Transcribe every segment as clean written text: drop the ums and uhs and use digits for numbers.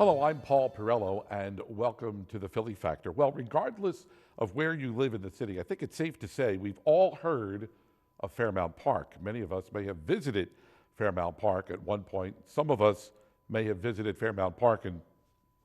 Hello, I'm Paul Perrello, and welcome to the Philly Factor. Well, regardless of where you live in the city, I think it's safe to say we've all heard of Fairmount Park. Many of us may have visited Fairmount Park at one point. Some of us may have visited Fairmount Park and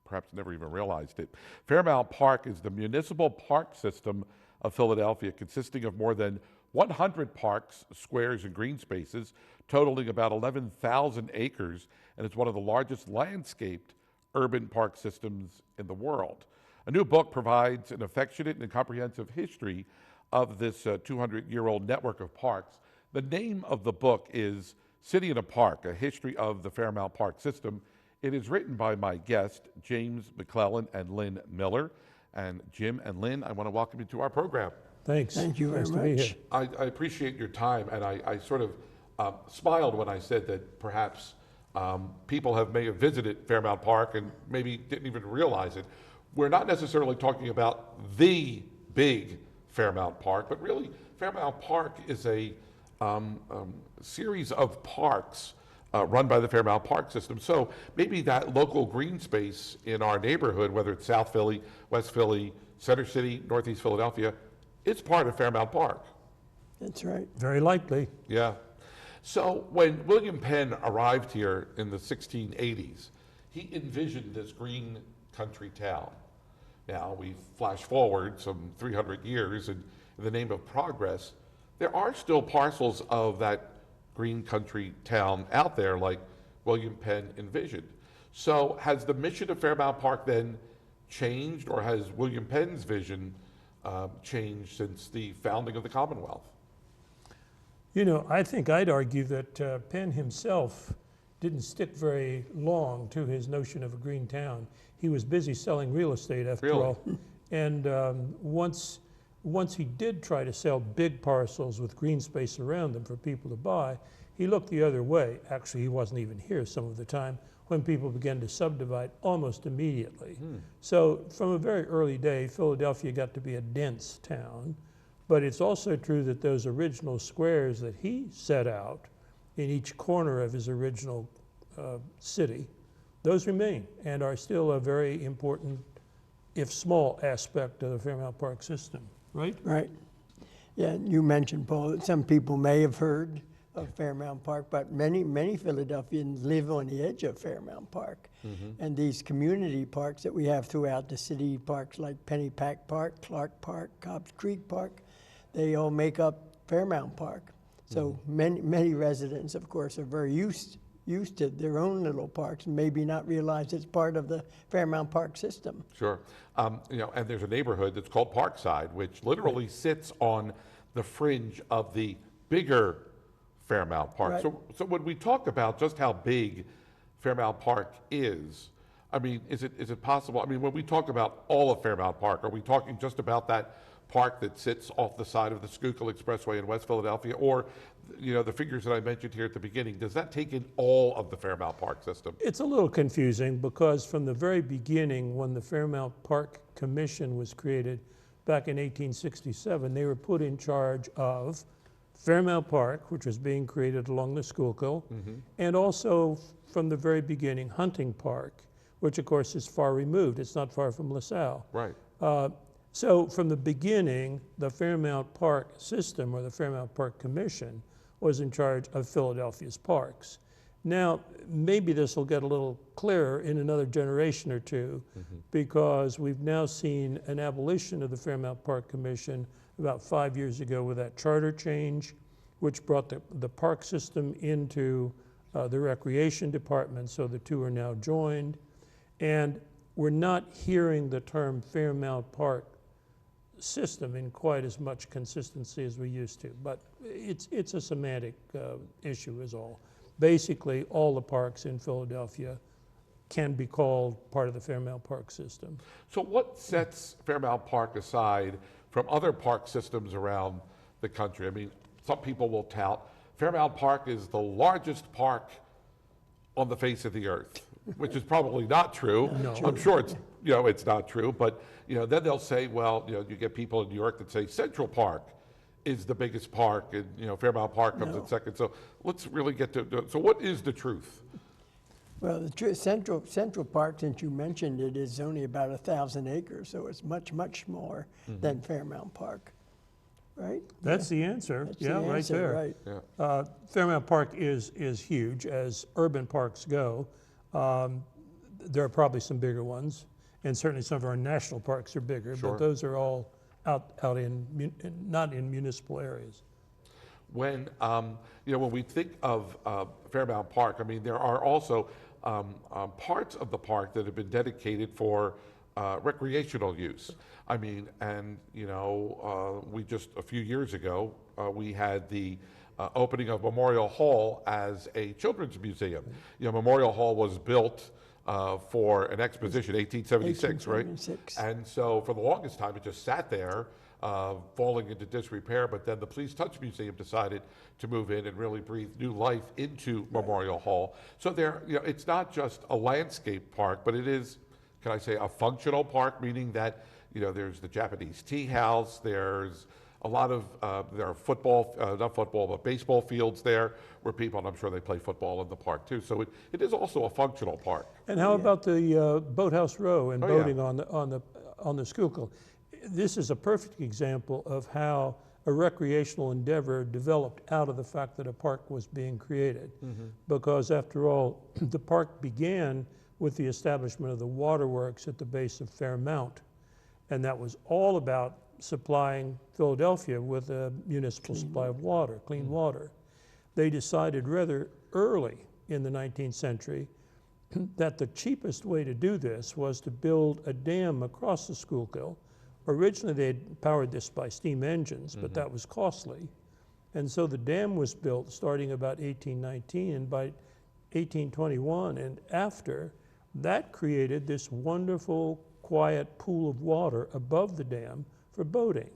perhaps never even realized it. Fairmount Park is the municipal park system of Philadelphia, consisting of more than 100 parks, squares, and green spaces, totaling about 11,000 acres, and it's one of the largest landscaped urban park systems in the world. A new book provides an affectionate and comprehensive history of this 200-year-old network of parks. The name of the book is City in a Park, A History of the Fairmount Park System. It is written by my guests, James McClellan and Lynn Miller. And Jim and Lynn, I want to welcome you to our program. Thanks. Thank you very Nice to be much. here. I appreciate your time, and I sort of smiled when I said that perhaps people may have visited Fairmount Park and maybe didn't even realize it. We're not necessarily talking about the big Fairmount Park, but really Fairmount Park is a series of parks run by the Fairmount Park system. So maybe that local green space in our neighborhood, whether it's South Philly, West Philly, Center City, Northeast Philadelphia, it's part of Fairmount Park. That's right. Very likely. Yeah. So when William Penn arrived here in the 1680s, he envisioned this green country town. Now we flash forward some 300 years, and in the name of progress, there are still parcels of that green country town out there like William Penn envisioned. So has the mission of Fairmount Park then changed, or has William Penn's vision changed since the founding of the Commonwealth? You know, I think I'd argue that Penn himself didn't stick very long to his notion of a green town. He was busy selling real estate after all. And once he did try to sell big parcels with green space around them for people to buy, he looked the other way. Actually, he wasn't even here some of the time when people began to subdivide almost immediately. So from a very early day, Philadelphia got to be a dense town. But it's also true that those original squares that he set out in each corner of his original city, those remain and are still a very important, if small, aspect of the Fairmount Park system, right? Right. Yeah, you mentioned, Paul, that some people may have heard of Fairmount Park, but many Philadelphians live on the edge of Fairmount Park. And these community parks that we have throughout the city, parks like Pennypack Park, Clark Park, Cobbs Creek Park, they all make up Fairmount Park. So many residents, of course, are very used to their own little parks and maybe not realize it's part of the Fairmount Park system. Sure. You know, and there's a neighborhood that's called Parkside, which literally sits on the fringe of the bigger Fairmount Park. Right. So when we talk about just how big Fairmount Park is, I mean, is it possible? I mean, when we talk about all of Fairmount Park, are we talking just about that park that sits off the side of the Schuylkill Expressway in West Philadelphia, or, you know, the figures that I mentioned here at the beginning, does that take in all of the Fairmount Park system? It's a little confusing because from the very beginning, when the Fairmount Park Commission was created back in 1867, they were put in charge of Fairmount Park, which was being created along the Schuylkill, and also from the very beginning, Hunting Park, which of course is far removed. It's not far from LaSalle. Right. So from the beginning, the Fairmount Park system, or the Fairmount Park Commission, was in charge of Philadelphia's parks. Now, maybe this will get a little clearer in another generation or two, because we've now seen an abolition of the Fairmount Park Commission about 5 years ago with that charter change, which brought the park system into the recreation department, so the two are now joined. And we're not hearing the term Fairmount Park system in quite as much consistency as we used to, but it's a semantic issue is all. Basically, all the parks in Philadelphia can be called part of the Fairmount Park system. So what sets Fairmount Park aside from other park systems around the country? I mean, some people will tout Fairmount Park is the largest park on the face of the earth, which is probably not true. No. I'm sure it's, you know, it's not true, but, you know, then they'll say, well, you know, you get people in New York that say Central Park is the biggest park, and, you know, Fairmount Park comes in second. So let's really get to, so what is the truth? Well, the Central Park, since you mentioned it, is only about 1,000 acres, so it's much, much smaller than Fairmount Park, right? That's the answer. That's Yeah, the right answer, there. right. Yeah. Fairmount Park is huge as urban parks go. There are probably some bigger ones, and certainly some of our national parks are bigger, Sure. but those are all out not in municipal areas. When when we think of Fairmount Park, I mean, there are also parts of the park that have been dedicated for recreational use. I mean, and we just a few years ago we had the opening of Memorial Hall as a children's museum. Memorial Hall was built for an exposition, 1876, right? 1876. And so for the longest time, it just sat there, falling into disrepair. But then the Please Touch Museum decided to move in and really breathe new life into Memorial Hall. So there, it's not just a landscape park, but it is, can I say, a functional park, meaning that there's the Japanese tea house, there's a lot of there are not football, but baseball fields there where people, and I'm sure they play football in the park too. So it is also a functional park. And how about the Boathouse Row and Oh, yeah. boating on the Schuylkill? This is a perfect example of how a recreational endeavor developed out of the fact that a park was being created. Because after all, the park began with the establishment of the waterworks at the base of Fairmount. And that was all about supplying Philadelphia with a municipal supply of water, clean water. They decided rather early in the 19th century that the cheapest way to do this was to build a dam across the Schuylkill. Originally they had powered this by steam engines, but that was costly. And so the dam was built starting about 1819, and by 1821 and after, that created this wonderful quiet pool of water above the dam for boating.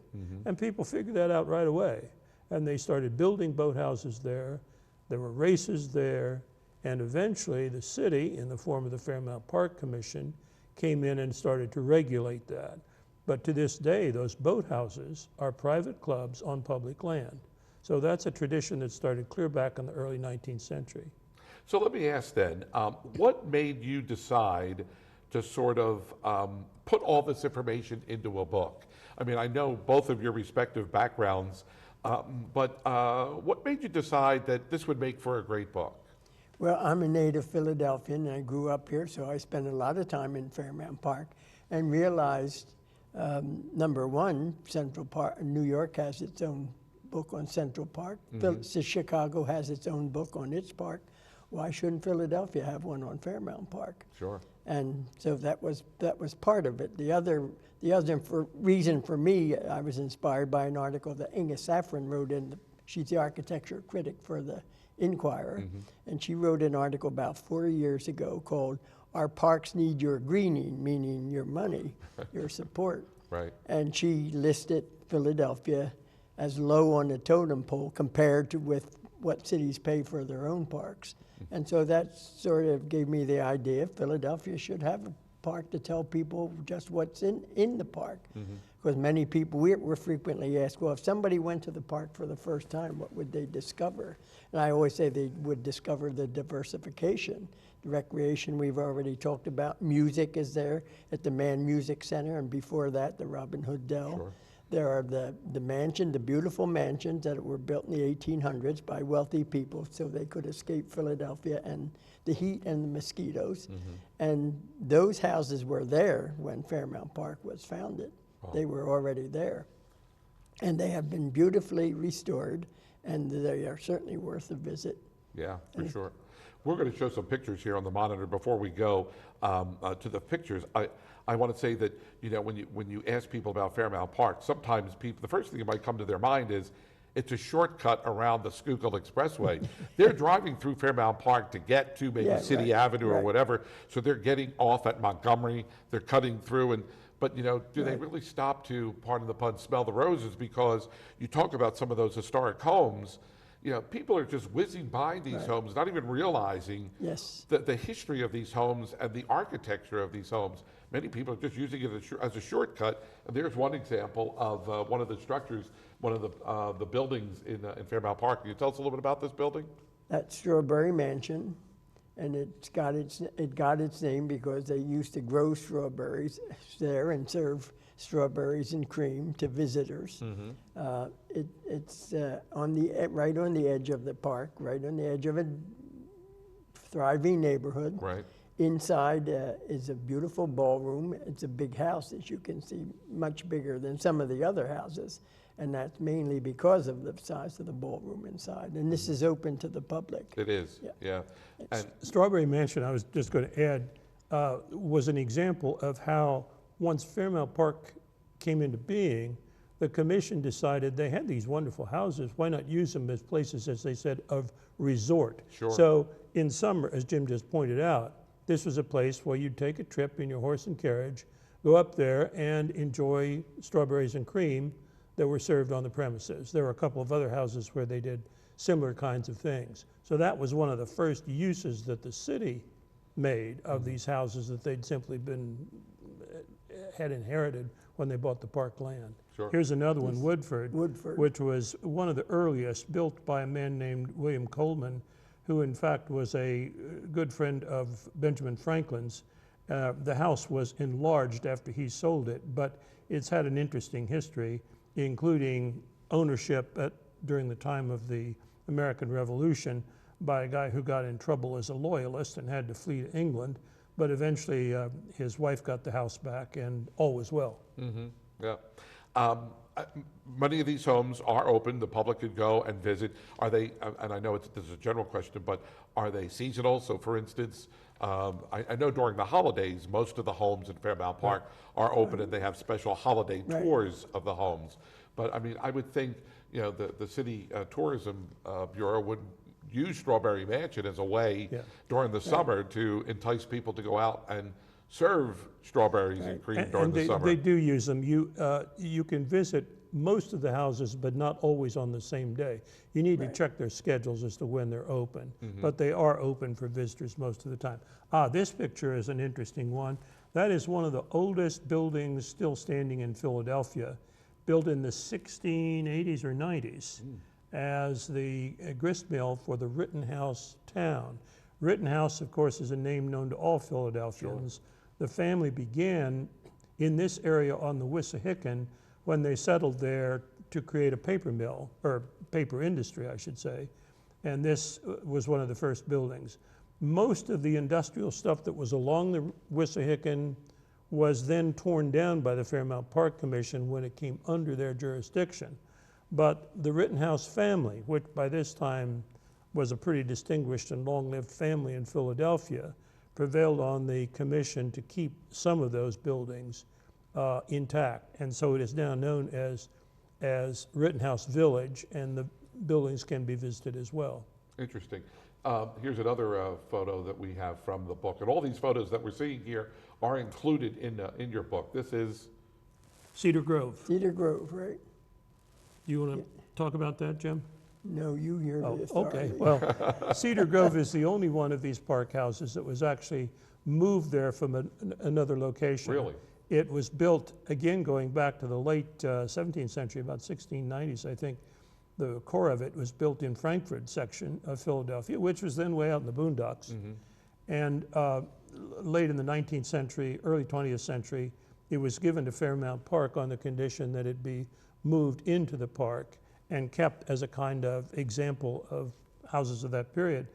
And people figured that out right away. And they started building boathouses there. There were races there. And eventually the city, in the form of the Fairmount Park Commission, came in and started to regulate that. But to this day, those boathouses are private clubs on public land. So that's a tradition that started clear back in the early 19th century. So let me ask then, what made you decide to sort of put all this information into a book? I mean, I know both of your respective backgrounds, but what made you decide that this would make for a great book? Well, I'm a native Philadelphian, and I grew up here, so I spent a lot of time in Fairmount Park and realized, number one, Central Park, New York has its own book on Central Park. Chicago has its own book on its park. Why shouldn't Philadelphia have one on Fairmount Park? Sure. And so that was part of it. The other reason for me, I was inspired by an article that Inga Saffron wrote in. She's the architecture critic for the Inquirer, and she wrote an article about 4 years ago called "Our Parks Need Your Greening," meaning your money, your support. Right. And she listed Philadelphia as low on the totem pole compared to with what cities pay for their own parks. And so that sort of gave me the idea Philadelphia should have a park to tell people just what's in the park. Because many people, we're frequently asked, well, if somebody went to the park for the first time, what would they discover? And I always say they would discover the diversification. The recreation we've already talked about. Music is there at the Mann Music Center, and before that, the Robin Hood Dell. Sure. There are the beautiful mansions that were built in the 1800s by wealthy people so they could escape Philadelphia and the heat and the mosquitoes. And those houses were there when Fairmount Park was founded. They were already there. And they have been beautifully restored, and they are certainly worth a visit. Yeah, for sure. We're going to show some pictures here on the monitor before we go to the pictures. I want to say that when you ask people about Fairmount Park, sometimes the first thing that might come to their mind is it's a shortcut around the Schuylkill Expressway. They're driving through Fairmount Park to get to maybe City Avenue or whatever, so they're getting off at Montgomery. They're cutting through, but do they really stop to, pardon the pun, smell the roses? Because you talk about some of those historic homes. People are just whizzing by these homes, not even realizing the history of these homes and the architecture of these homes. Many people are just using it as a shortcut. And there's one example of one of the structures, one of the buildings in Fairmount Park. Can you tell us a little bit about this building? That Strawberry Mansion and it got its name because they used to grow strawberries there and serve strawberries and cream to visitors. It's right on the edge of the park, right on the edge of a thriving neighborhood. Right. Inside is a beautiful ballroom. It's a big house, as you can see, much bigger than some of the other houses. And that's mainly because of the size of the ballroom inside. And this is open to the public. It is, yeah. And Strawberry Mansion, I was just going to add, was an example of how once Fairmount Park came into being, the commission decided they had these wonderful houses. Why not use them as places, as they said, of resort? Sure. So in summer, as Jim just pointed out, this was a place where you'd take a trip in your horse and carriage, go up there and enjoy strawberries and cream that were served on the premises. There were a couple of other houses where they did similar kinds of things. So that was one of the first uses that the city made of these houses that they'd simply had inherited when they bought the park land. Sure. Here's another one, Woodford, Woodford. which was one of the earliest, built by a man named William Coleman, who in fact was a good friend of Benjamin Franklin's. The house was enlarged after he sold it, but it's had an interesting history, including ownership during the time of the American Revolution by a guy who got in trouble as a loyalist and had to flee to England. But eventually his wife got the house back and all was well. Yeah. Many of these homes are open. The public could go and visit. Are they, and I know this is a general question, but are they seasonal? So for instance, I know during the holidays, most of the homes in Fairmount Park are open and they have special holiday tours of the homes. But I mean, I would think, you know, the city tourism bureau would use Strawberry Mansion as a way during the summer to entice people to go out and serve strawberries and cream during the summer. They do use them. You can visit most of the houses, but not always on the same day. You need to check their schedules as to when they're open, but they are open for visitors most of the time. This picture is an interesting one. That is one of the oldest buildings still standing in Philadelphia, built in the 1680s or 90s as the grist mill for the Rittenhouse town. Rittenhouse, of course, is a name known to all Philadelphians. Sure. The family began in this area on the Wissahickon when they settled there to create a paper mill, or paper industry, I should say. And this was one of the first buildings. Most of the industrial stuff that was along the Wissahickon was then torn down by the Fairmount Park Commission when it came under their jurisdiction. But the Rittenhouse family, which by this time was a pretty distinguished and long-lived family in Philadelphia, prevailed on the commission to keep some of those buildings intact. And so it is now known as Rittenhouse Village, and the buildings can be visited as well. Interesting. Here's another photo that we have from the book. And all these photos that we're seeing here are included in your book. This is Cedar Grove. Cedar Grove, right? Do you want to talk about that, Jim? No, you're the authority. Okay. Well, Cedar Grove is the only one of these park houses that was actually moved there from another location. Really? It was built, again, going back to the late 17th century, about 1690s, I think. The core of it was built in Frankfurt section of Philadelphia, which was then way out in the boondocks. And late in the 19th century, early 20th century, it was given to Fairmount Park on the condition that it be moved into the park and kept as a kind of example of houses of that period.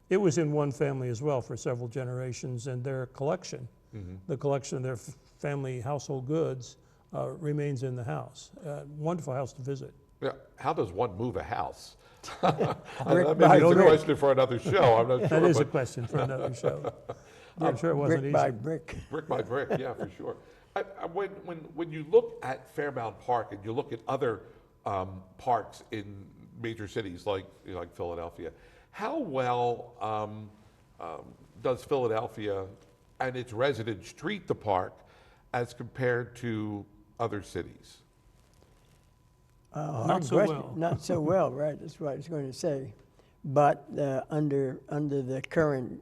It was in one family as well for several generations, and their collection, the collection of their family household goods, remains in the house. Wonderful house to visit. Yeah. How does one move a house? Brick That by maybe it's a brick. question for another show. I'm not sure. That is a but question for another show. I'm sure it wasn't Brick easy. by brick. brick by brick, yeah, for sure. When you look at Fairmount Park and you look at other parks in major cities like Philadelphia, how well does Philadelphia and its residents treat the park as compared to other cities? Hard Not so question. well. Not so well, right? That's what I was going to say. But under the current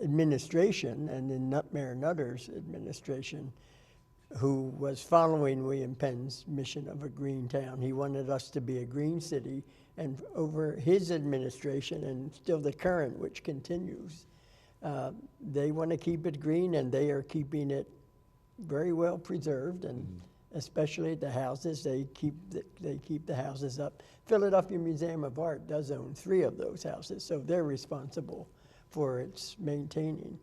administration and in Mayor Nutter's administration, who was following William Penn's mission of a green town, he wanted us to be a green city. And over his administration, and still the current, which continues, They want to keep it green, and they are keeping it very well preserved, and especially the houses, they keep the houses up. Philadelphia Museum of Art does own 3 of those houses, so they're responsible for its maintenance.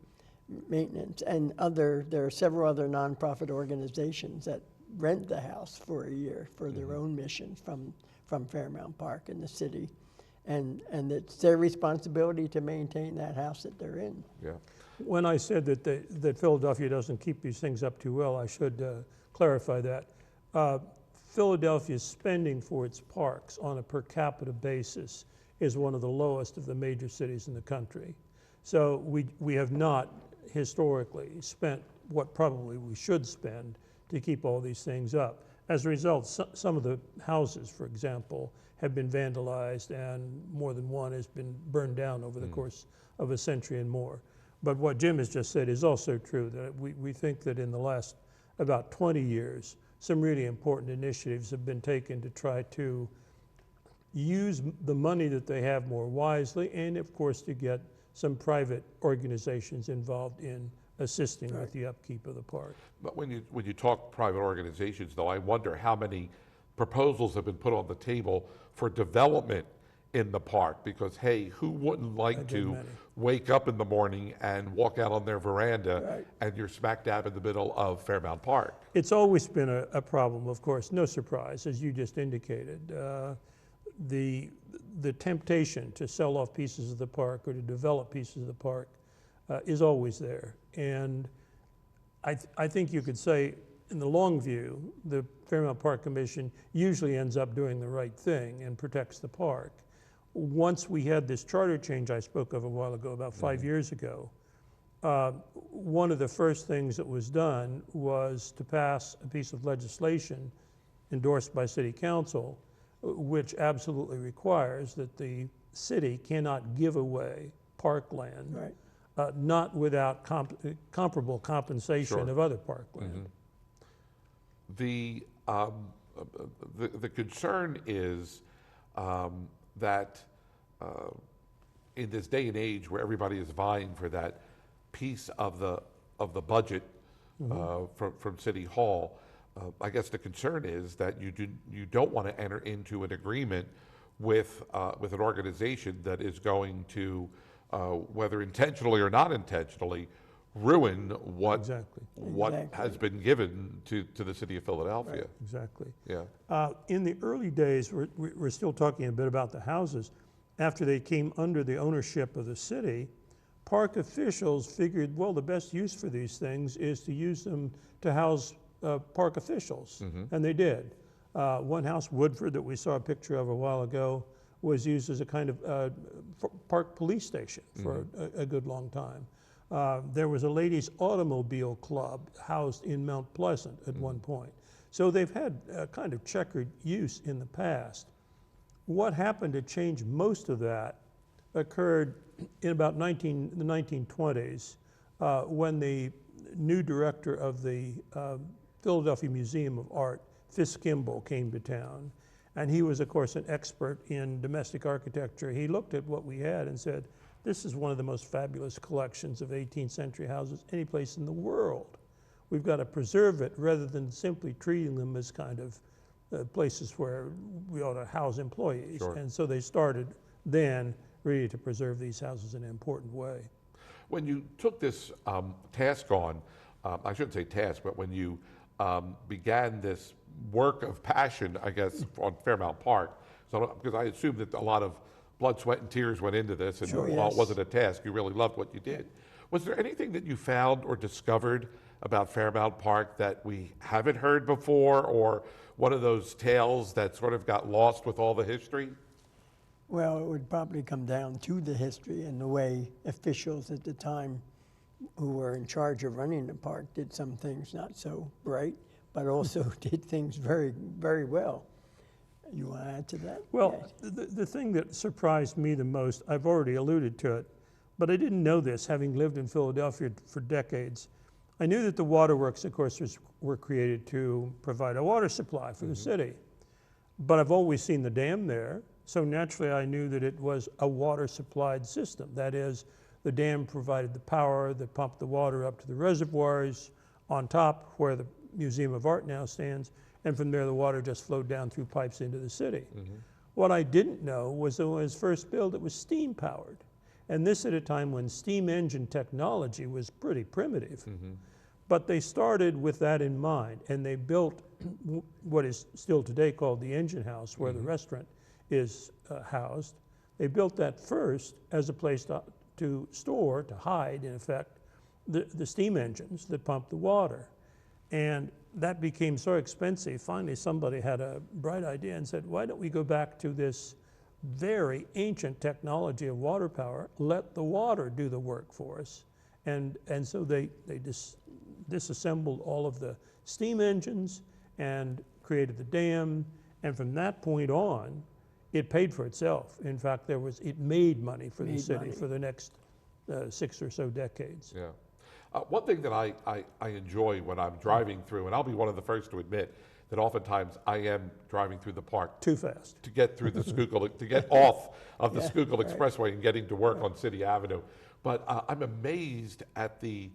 And there are several other nonprofit organizations that rent the house for a year for their own mission from Fairmount Park and the city. And it's their responsibility to maintain that house that they're in. Yeah. When I said that Philadelphia doesn't keep these things up too well, I should clarify that. Philadelphia's spending for its parks on a per capita basis is one of the lowest of the major cities in the country. So we have not historically spent what probably we should spend to keep all these things up. As a result, some of the houses, for example, have been vandalized, and more than one has been burned down over the course of a century and more. But what Jim has just said is also true, that we think that in the last about 20 years, some really important initiatives have been taken to try to use the money that they have more wisely, and of course to get some private organizations involved in assisting with the upkeep of the park. But when you talk private organizations, though, I wonder how many proposals have been put on the table for development in the park, because hey, who wouldn't like to wake up in the morning and walk out on their veranda and you're smack dab in the middle of Fairmount Park? It's always been a problem, of course, no surprise, as you just indicated. The temptation to sell off pieces of the park or to develop pieces of the park is always there. And I think you could say, in the long view, the Fairmount Park Commission usually ends up doing the right thing and protects the park. Once we had this charter change I spoke of a while ago, about 5 years ago, one of the first things that was done was to pass a piece of legislation endorsed by City Council, which absolutely requires that the city cannot give away parkland, not without comparable compensation of other parkland. The concern is that in this day and age where everybody is vying for that piece of the budget from City Hall, I guess the concern is that you don't want to enter into an agreement with an organization that is going to, whether intentionally or not intentionally, ruin what has been given to the city of Philadelphia. Exactly. Yeah. In the early days, we're still talking a bit about the houses. After they came under the ownership of the city, park officials figured, well, the best use for these things is to use them to house park officials, and they did. One house, Woodford, that we saw a picture of a while ago, was used as a kind of park police station for a good long time. There was a ladies' automobile club housed in Mount Pleasant at one point. So they've had a kind of checkered use in the past. What happened to change most of that occurred in about the 1920s when the new director of the Philadelphia Museum of Art, Phill Kimball, came to town. And he was, of course, an expert in domestic architecture. He looked at what we had and said, this is one of the most fabulous collections of 18th century houses any place in the world. We've got to preserve it rather than simply treating them as kind of places where we ought to house employees. And so they started then really to preserve these houses in an important way. When you took this task on, I shouldn't say task, but when you began this work of passion, I guess, on Fairmount Park, so, because I assume that a lot of blood, sweat, and tears went into this, and while it wasn't a task, you really loved what you did. Was there anything that you found or discovered about Fairmount Park that we haven't heard before, or one of those tales that sort of got lost with all the history? Well, it would probably come down to the history and the way officials at the time who were in charge of running the park did some things not so bright, but also did things very, very well. You want to add to that? Well, the thing that surprised me the most, I've already alluded to it, but I didn't know this, having lived in Philadelphia for decades. I knew that the waterworks, of course, were created to provide a water supply for the city. But I've always seen the dam there, so naturally I knew that it was a water-supplied system. That is, The dam provided the power that pumped the water up to the reservoirs on top where the Museum of Art now stands, and from there the water just flowed down through pipes into the city. What I didn't know was that when it was first built, it was steam powered. And this at a time when steam engine technology was pretty primitive. But they started with that in mind, and they built what is still today called the engine house, where the restaurant is housed. They built that first as a place to store, to hide, in effect, the steam engines that pump the water. And that became so expensive, finally somebody had a bright idea and said, why don't we go back to this very ancient technology of water power, let the water do the work for us. And so they disassembled all of the steam engines and created the dam, and from that point on, it paid for itself. In fact, it made money for the city for the next 6 or so decades. Yeah. One thing that I enjoy when I'm driving through, and I'll be one of the first to admit that oftentimes I am driving through the park too fast to get through the Schuylkill, to get off of the Schuylkill Expressway and getting to work on City Avenue. But I'm amazed at the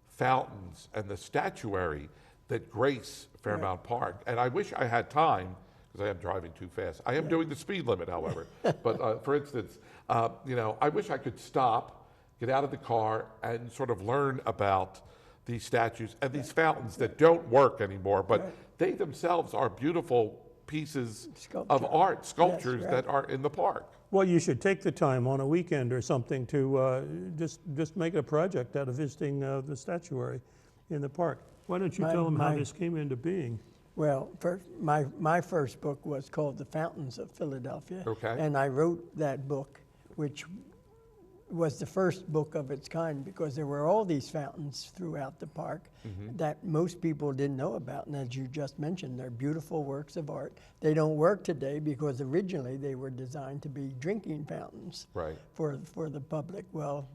fountains and the statuary that grace Fairmount Park. And I wish I had time, because I am driving too fast. I am doing the speed limit, however. But for instance, I wish I could stop, get out of the car, and sort of learn about these statues and these fountains that don't work anymore, but they themselves are beautiful pieces of art, sculptures that are in the park. Well, you should take the time on a weekend or something to just make a project out of visiting the statuary in the park. Why don't you tell them how this came into being? Well, my first book was called The Fountains of Philadelphia. Okay. And I wrote that book, which was the first book of its kind, because there were all these fountains throughout the park that most people didn't know about. And as you just mentioned, they're beautiful works of art. They don't work today because originally they were designed to be drinking fountains for the public. Well,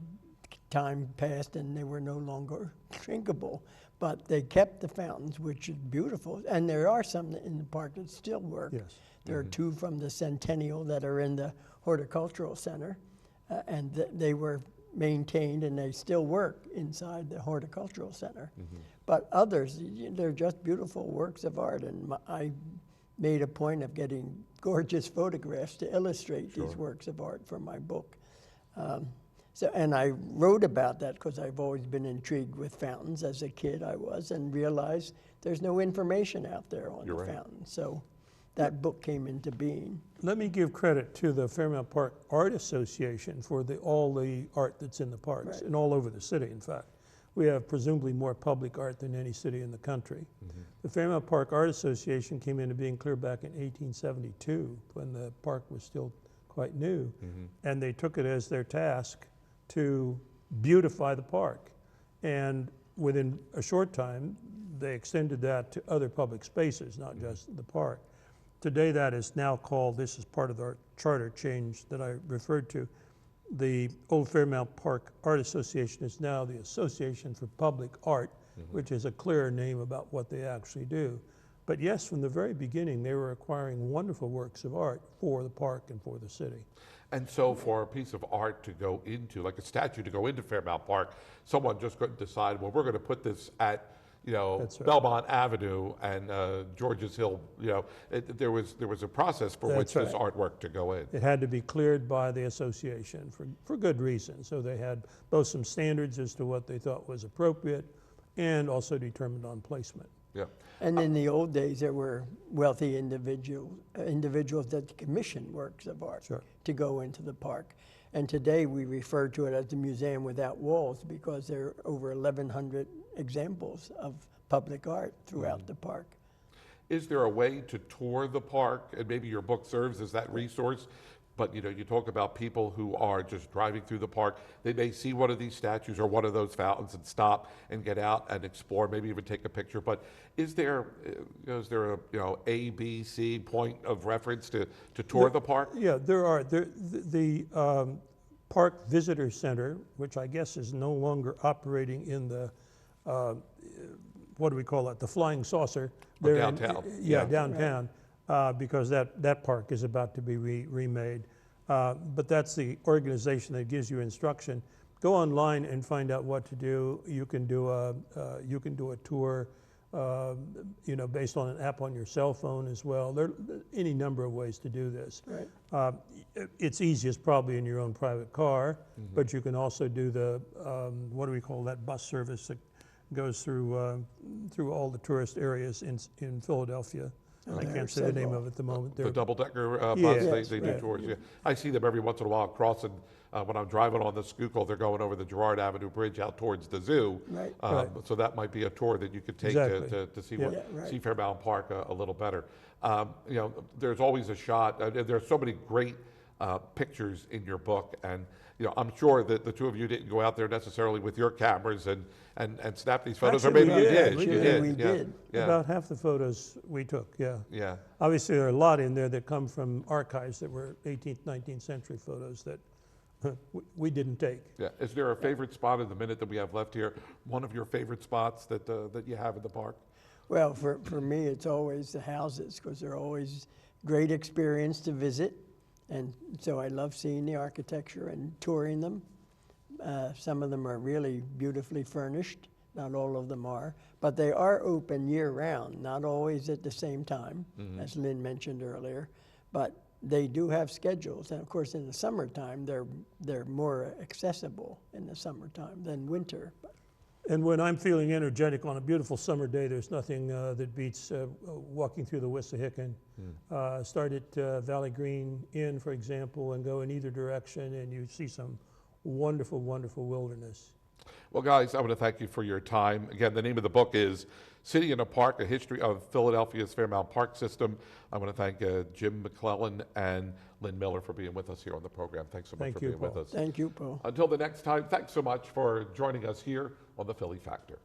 time passed and they were no longer drinkable. But they kept the fountains, which is beautiful. And there are some in the park that still work. Yes. There are 2 from the Centennial that are in the Horticultural Center. And they were maintained and they still work inside the Horticultural Center. But others, they're just beautiful works of art, and I made a point of getting gorgeous photographs to illustrate these works of art for my book. And I wrote about that because I've always been intrigued with fountains. As a kid I was, and realized there's no information out there on the fountains. So that book came into being. Let me give credit to the Fairmount Park Art Association for all the art that's in the parks, and all over the city, in fact. We have presumably more public art than any city in the country. The Fairmount Park Art Association came into being clear back in 1872, when the park was still quite new, and they took it as their task to beautify the park. And within a short time, they extended that to other public spaces, not just the park. Today that is now called, this is part of our charter change that I referred to, the old Fairmount Park Art Association is now the Association for Public Art, which is a clearer name about what they actually do. But yes, from the very beginning, they were acquiring wonderful works of art for the park and for the city. And so for a piece of art to go into, like a statue to go into Fairmount Park, someone just couldn't decide, well, we're going to put this at Belmont Avenue and George's Hill. There was a process for which this artwork to go in. It had to be cleared by the association for good reason. So they had both some standards as to what they thought was appropriate, and also determined on placement. Yeah. And in the old days, there were wealthy individuals that commissioned works of art to go into the park. And today we refer to it as the Museum Without Walls, because there are over 1,100 examples of public art throughout the park. Is there a way to tour the park, and maybe your book serves as that resource? But you talk about people who are just driving through the park. They may see one of these statues or one of those fountains and stop and get out and explore, maybe even take a picture. But is there a A, B, C point of reference to tour the park? Yeah, there are. The Park Visitor Center, which I guess is no longer operating in the what do we call it? The Flying Saucer. Downtown. Downtown. Because that park is about to be remade. But that's the organization that gives you instruction. go online and find out what to do. You can do a tour, based on an app on your cell phone as well. There are any number of ways to do this. Right. It's easiest probably in your own private car, but you can also do the what do we call that bus service that goes through all the tourist areas in Philadelphia. I can't say the name of it at the moment. The double-decker bus, Yes, they do right. tours. Yeah. I see them every once in a while crossing. When I'm driving on the Schuylkill, they're going over the Girard Avenue Bridge out towards the zoo. Right. Right. So that might be a tour that you could take Exactly. to see Yeah. Yeah, right. see Fairmount Park a little better. There's always a shot. There's so many great pictures in your book, and I'm sure that the two of you didn't go out there necessarily with your cameras and snap these photos, Actually, or maybe we you did. did. We You did. did. We Yeah. did. Yeah. About half the photos we took, yeah. Yeah. Obviously, there are a lot in there that come from archives that were 18th, 19th century photos that we didn't take. Yeah. Is there a favorite spot in the minute that we have left here? One of your favorite spots that you have in the park? Well, for me, it's always the houses because they're always great experience to visit. And so I love seeing the architecture and touring them. Some of them are really beautifully furnished. Not all of them are. But they are open year-round, not always at the same time, as Lynn mentioned earlier. But they do have schedules. And, of course, in the summertime, they're more accessible in the summertime than winter. And when I'm feeling energetic on a beautiful summer day, there's nothing that beats walking through the Wissahickon. Start at Valley Green Inn, for example, and go in either direction, and you see some wonderful, wonderful wilderness. Well, guys, I want to thank you for your time. Again, the name of the book is City in a Park, A History of Philadelphia's Fairmount Park System. I want to thank Jim McClellan and Lynn Miller for being with us here on the program. Thanks so much for being with us. Thank you, Paul. Until the next time, thanks so much for joining us here on the Philly Factor.